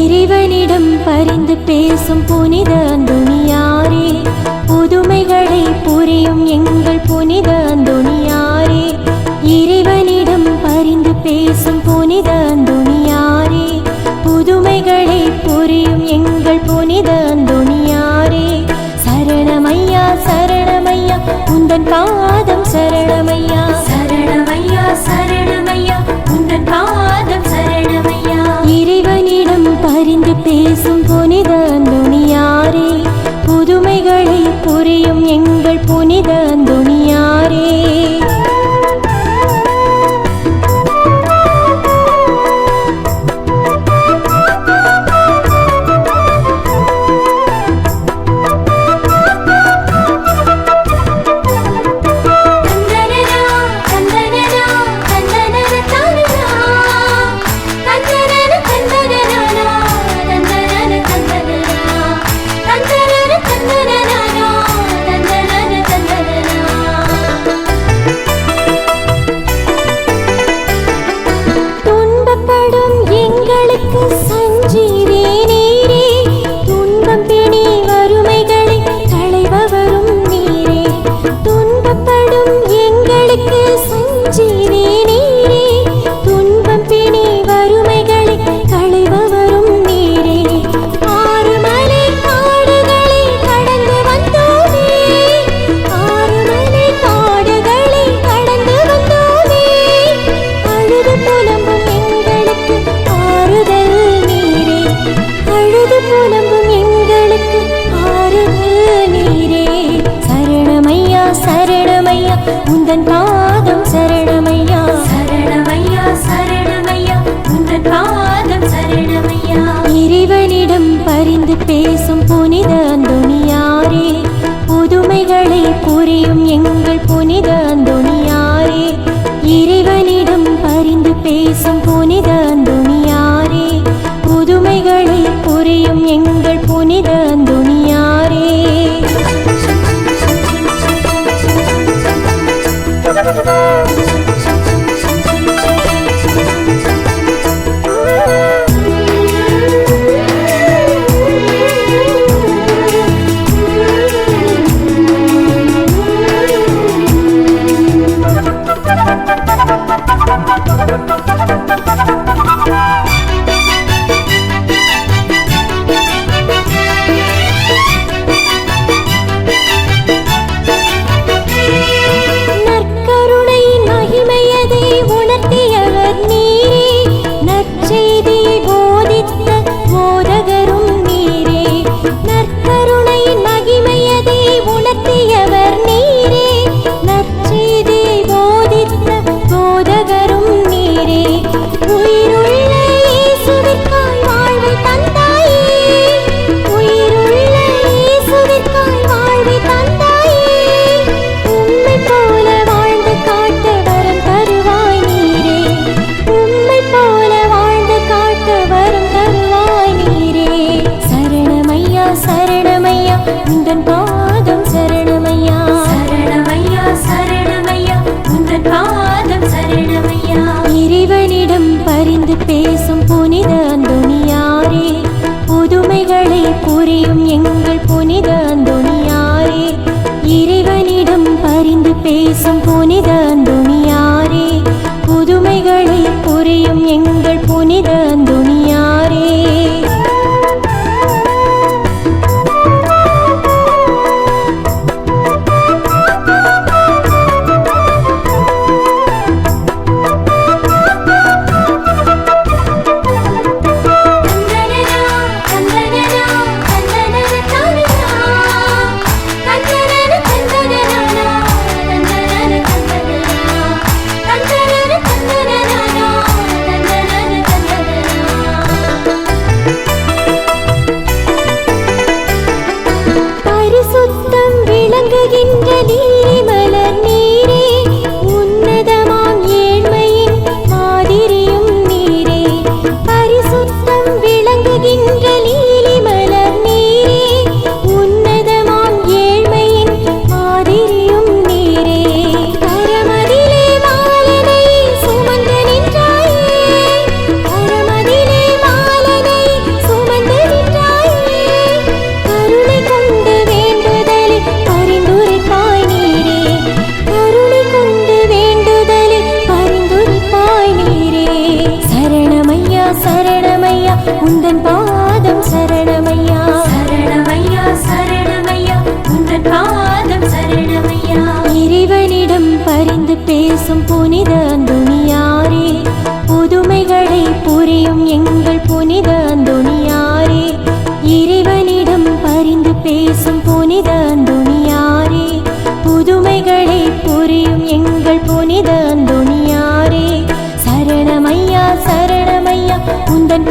இறைவனிடம் பரிந்து பேசும் புனித அந்தோணியாரே, புதுமைகளை புரியும் எங்கள் புனித அந்தோணியாரே. இறைவனிடம் பரிந்து பேசும் புனித அந்தோணியாரே, புதுமைகளை புரியும் எங்கள் புனித அந்தோணியாரே. சரணமையா சரணமையா உந்தன் பாதம் சரணமையா, சரணமையா சரணமையா உந்தன் பாதம் சரணமையா. இறைவனிடம் பரிந்து பேசும் புனித அந்தோணியாரே, புதுமைகளை புரியும் எங்கள் புனித அந்தோணியாரே. உந்தன் பாதம் சரணமையா, சரணமையா சரணமையா உந்தன் பாதம் சரணமையா. இறைவனிடம் பரிந்து பேசும் புனித அந்தோணியாரே, புதுமைகளை புரியும் எங்கள் புனித அந்தோணியாரே. இறைவனிடம் பரிந்து பேசும் புனித அந்தோணியாரே, புதுமைகளை புரியும் எங்கள் புனித அந்தோணியாரே. உந்தன் பாதம் சரணமையா சரணமையா சரணமையா உந்தன் பாதம் சரணமையா இறைவனிடம் பரிந்து பேசும் புனித அந்தோணியாரே புதுமைகளை புரியும் எங்கள் புனித அந்தோணியாரே இறைவனிடம் பரிந்து பேசும் புனித அந்தோணியாரே புதுமைகளை புரியும் எங்கள் புனித அந்தோணியாரே சரணமையா சரணமையா உந்தன்